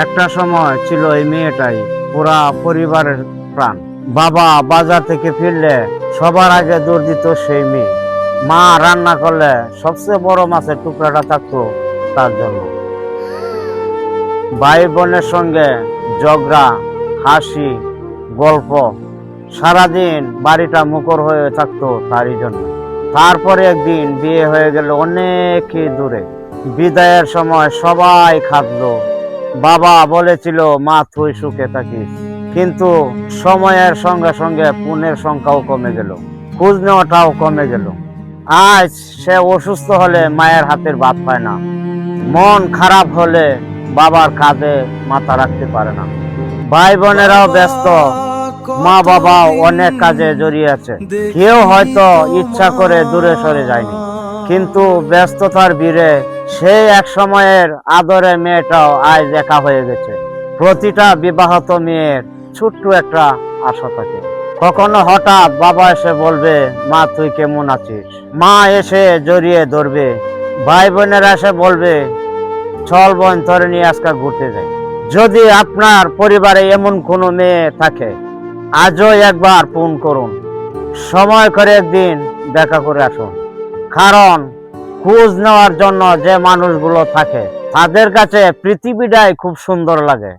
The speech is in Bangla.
একটা সময় ছিল এই মেয়েটাই পুরা পরিবারের প্রাণ। বাবা বাজার থেকে ফিরলে সবার আগে দৌড় দিত সেই মেয়ে। মা রান্না করলে সবচেয়ে বড় মাছের টুকরাটা থাকতো তার জন্য। ভাই বোনের সঙ্গে ঝগড়া, হাসি, গল্প, সারাদিন বাড়িটা মুখর হয়ে থাকতো তারই জন্য। তারপরে একদিন বিয়ে হয়ে গেল অনেক দূরে। বিদায়ের সময় সবাই কাঁদলো। বাবা বলেছিল, মা তুই সুখে থাকিস। কিন্তু সময়ের সঙ্গে সঙ্গে পুণ্যের সংখ্যাও কমে গেল, খোঁজ নেওয়াটাও কমে গেল। আজ সে অসুস্থ হলে মায়ের হাতের ভাত পায় না, মন খারাপ হলে বাবার কাঁধে মাথা রাখতে পারে না। ভাই বোনেরাও ব্যস্ত, মা বাবাও অনেক কাজে জড়িয়ে আছে। কেউ হয়তো ইচ্ছা করে দূরে সরে যায়নি, কিন্তু ব্যস্ততার ভিড়ে সেই এক সময়ের আদরে মেয়েটাও আজ একা হয়ে গেছে। প্রতিটা বিবাহিত মেয়ের ছোট্ট একটা আশা থাকে। কখনো হঠাৎ বাবা এসে বলবে, মা তুই কেমন আছিস? মা এসে জড়িয়ে ধরবে। ভাই বোনেরা এসে বলবে, চল বোন তোরে নিয়ে আজকে ঘুরতে যাই। যদি আপনার পরিবারে এমন কোনো মেয়ে থাকে, আজও একবার ফোন করুন, সময় করে একদিন দেখা করে আসুন। কারণ খোঁজ নেওয়ার জন্য যে মানুষগুলো থাকে তাদের কাছে পৃথিবীটাই খুব সুন্দর লাগে।